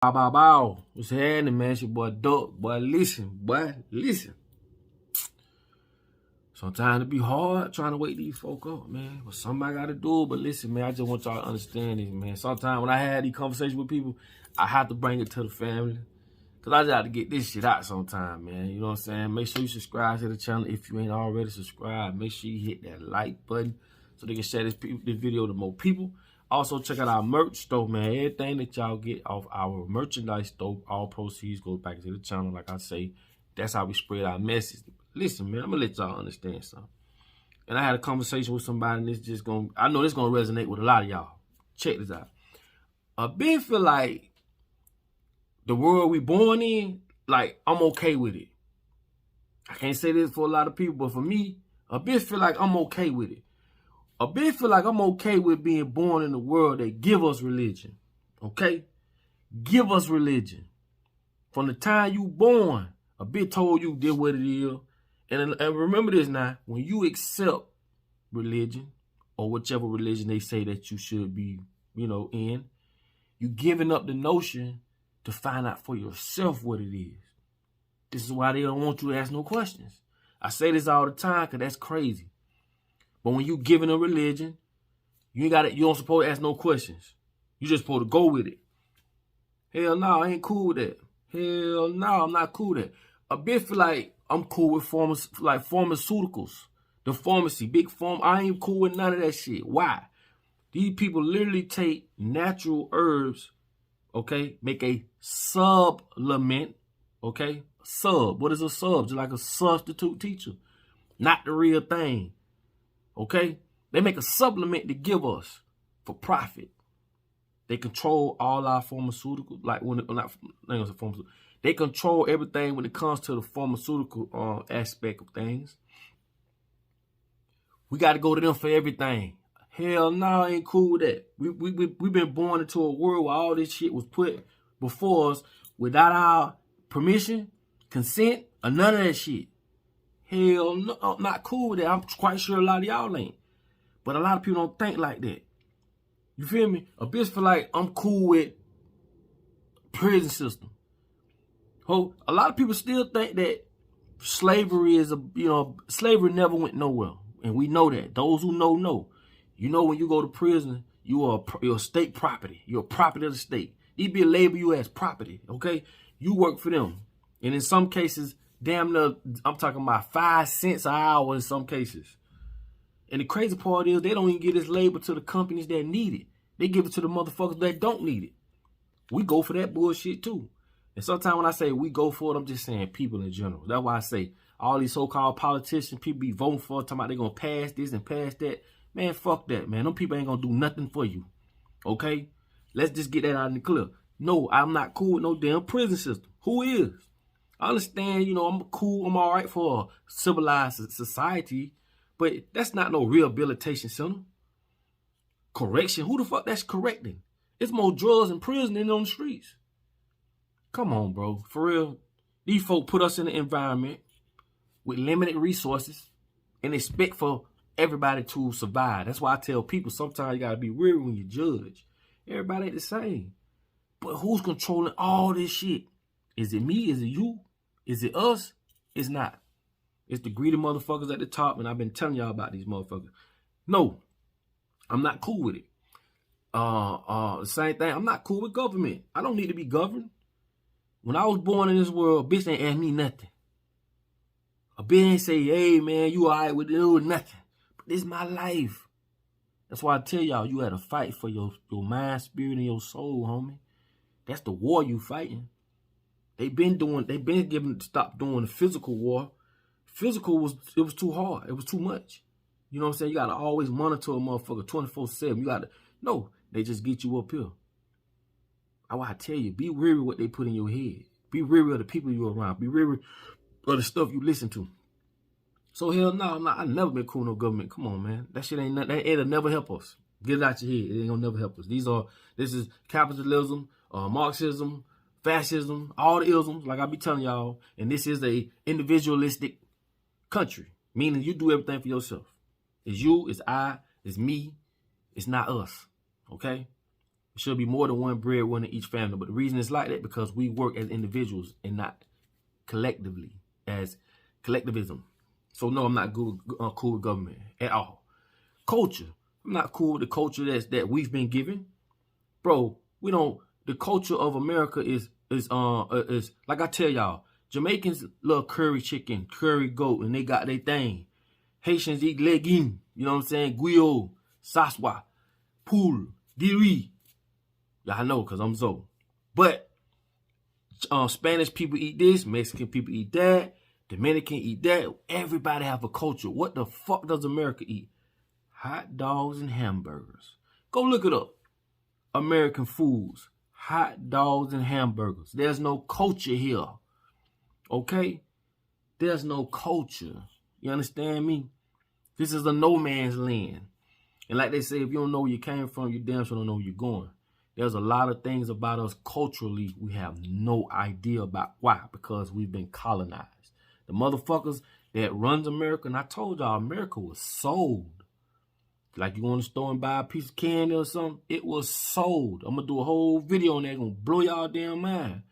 Bow, bow, bow. What's happening, man? It's your boy Duck. Boy, listen. Sometimes it be hard trying to wake these folk up, man. But somebody got to do it. But listen, man, I just want y'all to understand this, man. Sometimes when I had these conversations with people, I have to bring it to the family. Because I just have to get this shit out sometime, man. You know what I'm saying? Make sure you subscribe to the channel if you ain't already subscribed. Make sure you hit that like button so they can share this video to more people. Also, check out our merch store, man. Everything that y'all get off our merchandise store, all proceeds go back to the channel. Like I say, that's how we spread our message. Listen, man, I'm going to let y'all understand something. And I had a conversation with somebody, and this just going to, I know this going to resonate with a lot of y'all. Check this out. A bit feel like the world we born in, like, I'm okay with it. I can't say this for a lot of people, but for me, a bit feel like I'm okay with it. A bit feel like I'm okay with being born in a world that give us religion, okay? Give us religion. From the time you born, a bit told you did what it is. And remember this now, when you accept religion or whichever religion they say that you should be, in, you giving up the notion to find out for yourself what it is. This is why they don't want you to ask no questions. I say this all the time because that's crazy. But when you giving a religion, you don't supposed to ask no questions. You just supposed to go with it. Hell no, I ain't cool with that. Hell no, I'm not cool with that. A bit feel like I'm cool with pharmaceuticals. The pharmacy, big pharma. I ain't cool with none of that shit. Why? These people literally take natural herbs, okay, make a supplement, okay? Sub. What is a sub? Just like a substitute teacher. Not the real thing. Okay? They make a supplement to give us for profit. They control all our pharmaceuticals. They control everything when it comes to the pharmaceutical aspect of things. We got to go to them for everything. Hell no, I ain't cool with that. We've been born into a world where all this shit was put before us without our permission, consent, or none of that shit. Hell no, I'm not cool with that. I'm quite sure a lot of y'all ain't. But a lot of people don't think like that. You feel me? A bitch feel like I'm cool with prison system. A lot of people still think that slavery is slavery never went nowhere. And we know that. Those who know. You know when you go to prison, you're state property. You're a property of the state. These be label you as property, okay? You work for them. And in some cases, damn near, I'm talking about 5 cents an hour in some cases. And the crazy part is they don't even give this label to the companies that need it. They give it to the motherfuckers that don't need it. We go for that bullshit too. And sometimes when I say we go for it, I'm just saying people in general. That's why I say all these so-called politicians, people be voting for, talking about they're going to pass this and pass that. Man, fuck that, man. Them people ain't going to do nothing for you. Okay? Let's just get that out in the clear. No, I'm not cool with no damn prison system. Who is? I understand, I'm cool, I'm all right for a civilized society, but that's not no rehabilitation center. Correction, who the fuck that's correcting? It's more drugs in prison than on the streets. Come on, bro, for real. These folk put us in an environment with limited resources and expect for everybody to survive. That's why I tell people sometimes you gotta be weary when you judge. Everybody ain't the same. But who's controlling all this shit? Is it me? Is it you? Is it us? It's not. It's the greedy motherfuckers at the top, and I've been telling y'all about these motherfuckers. No, I'm not cool with it. The same thing, I'm not cool with government. I don't need to be governed. When I was born in this world, a bitch ain't ask me nothing. A bitch ain't say, hey, man, you all right with it or nothing. But this is my life. That's why I tell y'all, you had to fight for your mind, spirit, and your soul, homie. That's the war you fighting. They've been stop doing the physical war. Physical was too hard. It was too much. You know what I'm saying? You got to always monitor a motherfucker 24/7. No, they just get you up here. I tell you, be weary what they put in your head. Be weary of the people you're around. Be weary of the stuff you listen to. So hell no, I've never been cool with no government. Come on, man. That shit ain't nothing. It'll never help us. Get it out your head. It ain't gonna never help us. This is capitalism, Marxism, fascism, all the isms, like I be telling y'all. And this is a individualistic country, meaning you do everything for yourself. It's you, it's I, it's me, it's not us. Okay? It should be more than one breadwinner in each family. But the reason it's like that because we work as individuals and not collectively as collectivism. So no, I'm not cool with government at all. Culture. I'm not cool with the culture that we've been given. Bro, we don't. The culture of America is like I tell y'all, Jamaicans love curry chicken, curry goat, and they got their thing. Haitians eat legume, you know what I'm saying? Guyo, saswa, pool, diri. Y'all know, because I'm so. But Spanish people eat this, Mexican people eat that, Dominican eat that. Everybody have a culture. What the fuck does America eat? Hot dogs and hamburgers. Go look it up. American foods. Hot dogs and hamburgers. There's no culture here. Okay? There's no culture. You understand me? This is a no man's land. And like they say, if you don't know where you came from, you damn sure don't know where you're going. There's a lot of things about us culturally we have no idea about. Why? Because we've been colonized. The motherfuckers that runs America, and I told y'all, America was sold. Like you go in the store and buy a piece of candy or something, it was sold. I'm going to do a whole video on that. Going to blow y'all damn mind.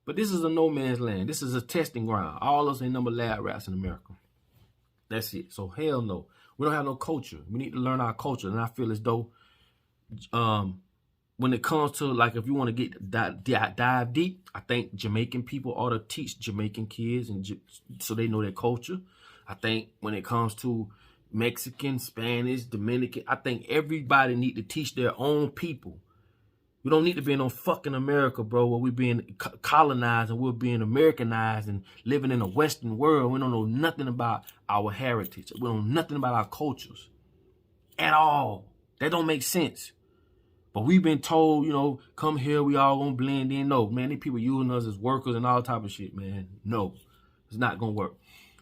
But this is a no man's land. This is a testing ground. All of us ain't number lab rats in America. That's it. So hell no. We don't have no culture. We need to learn our culture. And I feel as though when it comes to, like, if you want to dive deep, I think Jamaican people ought to teach Jamaican kids and so they know their culture. I think when it comes to Mexican, Spanish, Dominican, I think everybody need to teach their own people. We don't need to be in no fucking America, bro, where we're being colonized and we're being Americanized and living in a Western world. We don't know nothing about our heritage. We don't know nothing about our cultures at all. That don't make sense. But we've been told, you know, come here, we all gonna blend in. No, man, these people using us as workers and all type of shit, man. No, it's not gonna work.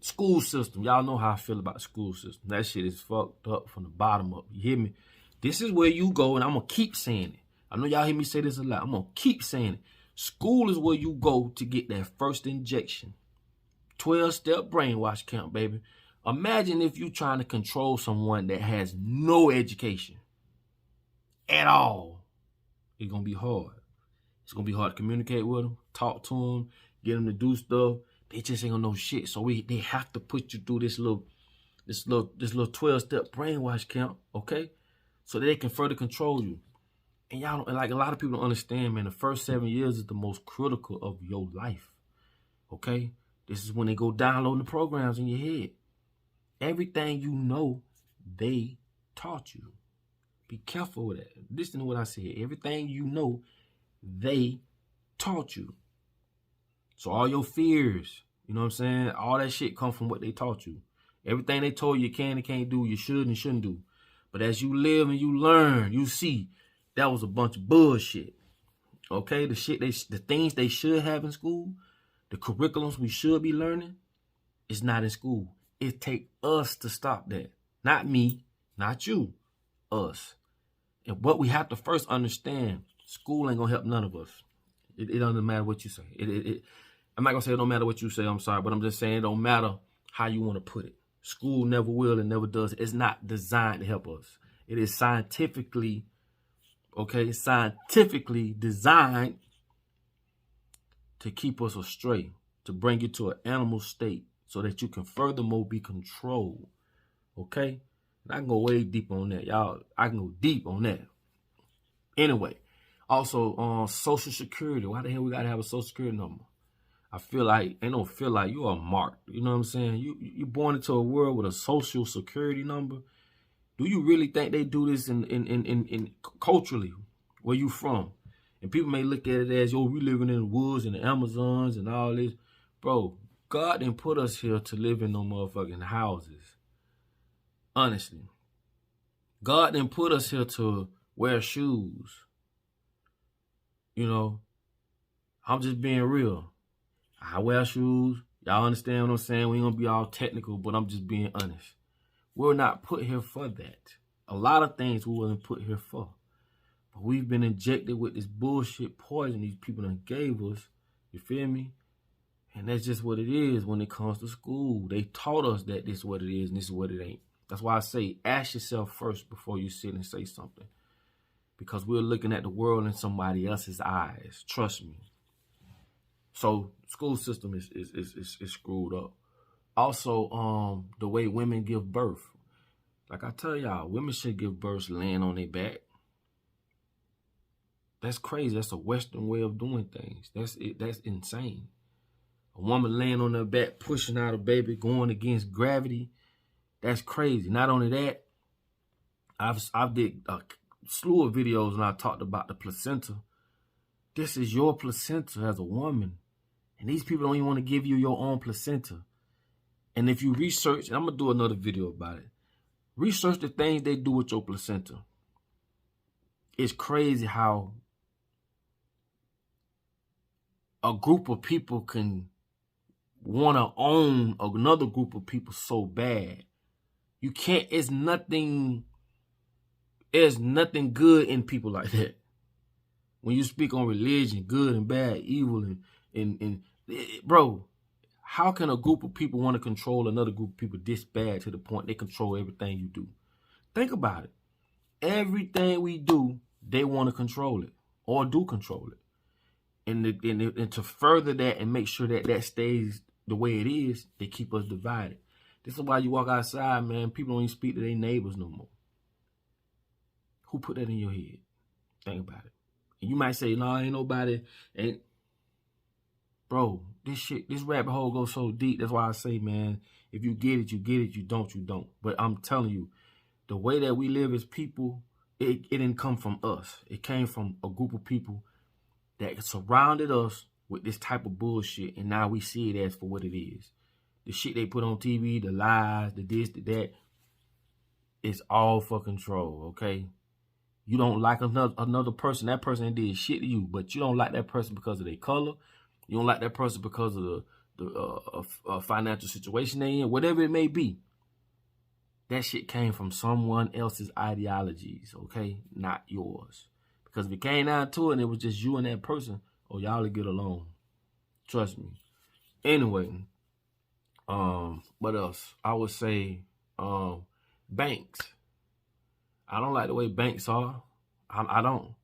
School system. Y'all know how I feel about the school system. That shit is fucked up from the bottom up. You hear me? This is where you go, and I'm going to keep saying it. I know y'all hear me say this a lot. I'm going to keep saying it. School is where you go to get that first injection. 12-step brainwash camp, baby. Imagine if you're trying to control someone that has no education at all. It's going to be hard. It's going to be hard to communicate with them, talk to them, get them to do stuff. They just ain't gonna know shit. So they have to put you through this little 12-step brainwash camp, okay? So that they can further control you. And y'all don't, like a lot of people don't understand, man, the first 7 years is the most critical of your life. Okay? This is when they go downloading the programs in your head. Everything you know, they taught you. Be careful with that. Listen to what I said. Everything you know, they taught you. So all your fears, you know what I'm saying? All that shit come from what they taught you. Everything they told you can and can't do, you should and shouldn't do. But as you live and you learn, you see that was a bunch of bullshit. Okay? The things they should have in school, the curriculums we should be learning, is not in school. It take us to stop that. Not me, not you, us. And what we have to first understand, school ain't gonna help none of us. It doesn't matter what you say. I'm not going to say it don't matter what you say, I'm sorry, but I'm just saying it don't matter how you want to put it. School never will and never does. It's not designed to help us. It is scientifically designed to keep us astray, to bring you to an animal state so that you can furthermore be controlled. Okay? And I can go way deep on that. Y'all, I can go deep on that. Anyway, also on Social Security. Why the hell we got to have a Social Security number? I feel like, you are marked. You know what I'm saying? You're born into a world with a Social Security number. Do you really think they do this in culturally, where you from? And people may look at it as, yo, we living in the woods and the Amazons and all this. Bro, God didn't put us here to live in no motherfucking houses. Honestly. God didn't put us here to wear shoes. You know, I'm just being real. I wear shoes. Y'all understand what I'm saying? We ain't gonna be all technical, but I'm just being honest. We're not put here for that. A lot of things we wasn't put here for. But we've been injected with this bullshit poison these people done gave us. You feel me? And that's just what it is when it comes to school. They taught us that this is what it is and this is what it ain't. That's why I say ask yourself first before you sit and say something. because we're looking at the world in somebody else's eyes. Trust me. So school system is screwed up. Also, the way women give birth. Like I tell y'all, women should give birth laying on their back. That's crazy. That's a Western way of doing things. That's insane. A woman laying on her back, pushing out a baby, going against gravity. That's crazy. Not only that, I've did a slew of videos and I talked about the placenta. This is your placenta as a woman. And these people don't even want to give you your own placenta. And if you research, and I'm going to do another video about it, research the things they do with your placenta. It's crazy how a group of people can want to own another group of people so bad. You can't, there's nothing good in people like that. When you speak on religion, good and bad, evil, and bro, how can a group of people want to control another group of people this bad to the point they control everything you do? Think about it. Everything we do, they want to control it or do control it. And to further that and make sure that that stays the way it is, they keep us divided. This is why you walk outside, man, people don't even speak to their neighbors no more. Who put that in your head? Think about it. And you might say, no, ain't nobody. And bro, this rabbit hole goes so deep. That's why I say, man, if you get it, you get it. You don't, you don't. But I'm telling you, the way that we live as people, it didn't come from us. It came from a group of people that surrounded us with this type of bullshit, and now we see it as for what it is. The shit they put on TV, the lies, the this, the that, it's all for control, okay? You don't like another person, that person did shit to you, but you don't like that person because of their color. You don't like that person because of the financial situation they in, whatever it may be. That shit came from someone else's ideologies, okay? Not yours. Because if it came down to it and it was just you and that person, oh, y'all would get along. Trust me. Anyway, what else? I would say banks. I don't like the way banks are. I don't.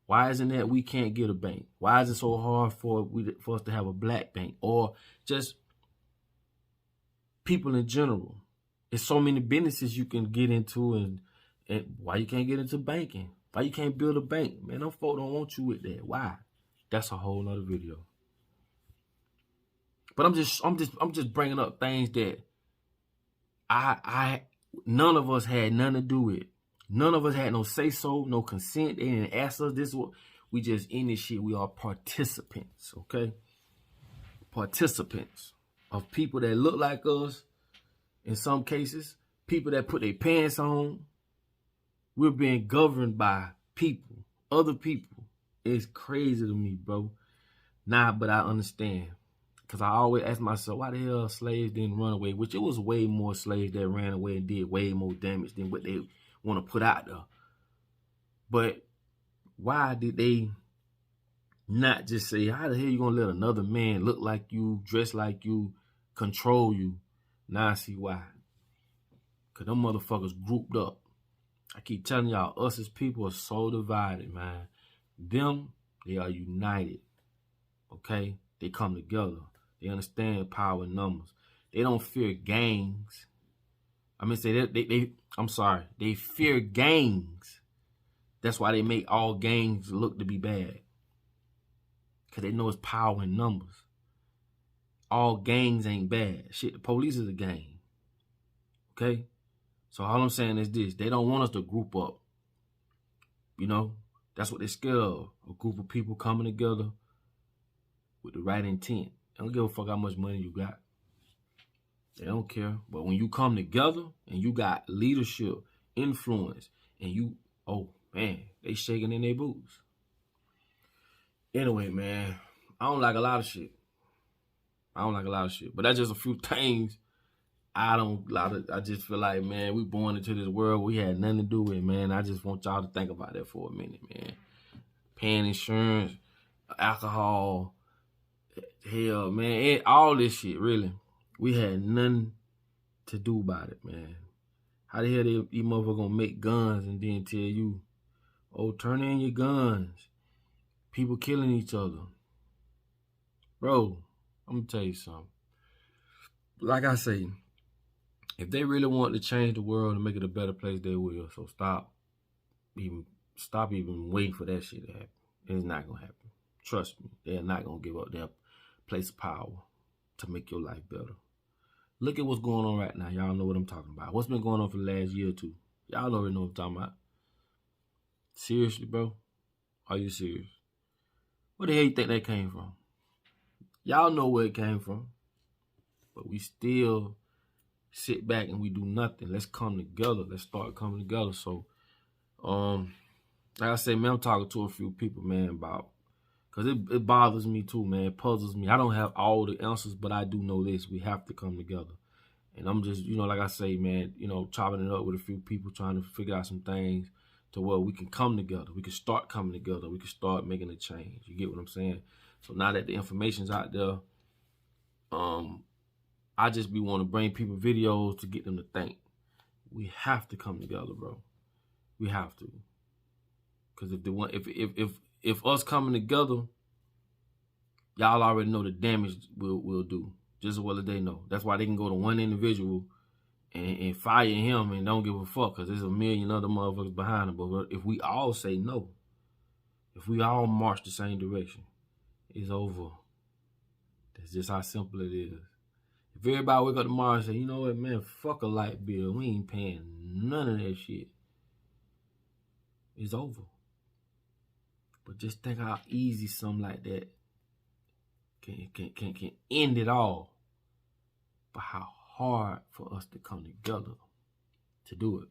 Why isn't that we can't get a bank? Why is it so hard for us to have a black bank? Or just people in general. There's so many businesses you can get into, and why you can't get into banking? Why you can't build a bank? Man, them folks don't want you with that. Why? That's a whole nother video. But I'm just bringing up things that none of us had nothing to do with. None of us had no say so, no consent. They didn't ask us this. We just in this shit. We are participants, okay? Participants of people that look like us. In some cases, people that put their pants on. We're being governed by people, other people. It's crazy to me, bro. Nah, but I understand. Because I always ask myself, why the hell slaves didn't run away? Which it was way more slaves that ran away and did way more damage than what they want to put out there. But why did they not just say, how the hell you going to let another man look like you, dress like you, control you? Now I see why. Because them motherfuckers grouped up. I keep telling y'all, us as people are so divided, man. Them, they are united. Okay? They come together. They understand power in numbers. They don't fear gangs. They fear gangs. That's why they make all gangs look to be bad. Because they know it's power in numbers. All gangs ain't bad. Shit, the police is a gang. Okay? So all I'm saying is this. They don't want us to group up. You know? That's what they're scared of. A group of people coming together with the right intent. They don't give a fuck how much money you got. They don't care. But when you come together and you got leadership, influence, and you, oh, man, they shaking in their boots. Anyway, man, I don't like a lot of shit. But that's just a few things I just feel like, man, we born into this world we had nothing to do with, man. I just want y'all to think about that for a minute, man. Paying insurance, alcohol, hell, man, all this shit, really. We had nothing to do about it, man. How the hell these motherfuckers gonna make guns and then tell you, Oh, turn in your guns. People killing each other. Bro, I'm going to tell you something. Like I say, if they really want to change the world and make it a better place, they will. So stop even waiting for that shit to happen. It's not going to happen. Trust me. They're not going to give up their place of power to make your life better. Look at what's going on right now. Y'all know what I'm talking about. What's been going on for the last year or two? Y'all already know what I'm talking about. Seriously, bro? Are you serious? Where the hell you think that came from? Y'all know where it came from. But we still sit back and we do nothing. Let's come together. Let's start coming together. So, like I say, man, I'm talking to a few people, man, about, because it bothers me too, man. It puzzles me. I don't have all the answers, but I do know this. We have to come together. And I'm just, like I say, man, chopping it up with a few people, trying to figure out some things to where we can come together. We can start coming together. We can start making a change. You get what I'm saying? So now that the information's out there, I just want to bring people videos to get them to think. We have to come together, bro. We have to. Because if us coming together, y'all already know the damage we'll do. Just as well as they know. That's why they can go to one individual and fire him and don't give a fuck, because there's a million other motherfuckers behind him. But if we all say no, if we all march the same direction, it's over. That's just how simple it is. If everybody wake up tomorrow and say, you know what, man, fuck a light bill, we ain't paying none of that shit, it's over. But just think how easy something like that can end it all. But how hard for us to come together to do it.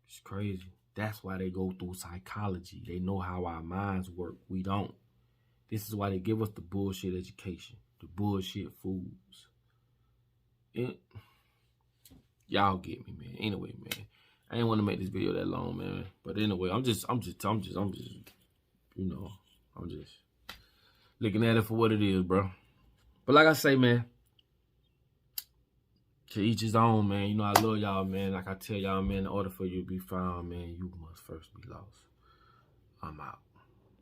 It's crazy. That's why they go through psychology. They know how our minds work. We don't. This is why they give us the bullshit education, the bullshit foods. Y'all get me, man. Anyway, man, I didn't want to make this video that long, man. But anyway, I'm just looking at it for what it is, bro. But like I say, man, to each his own, man. I love y'all, man. Like I tell y'all, man, in order for you to be found, man, you must first be lost. I'm out.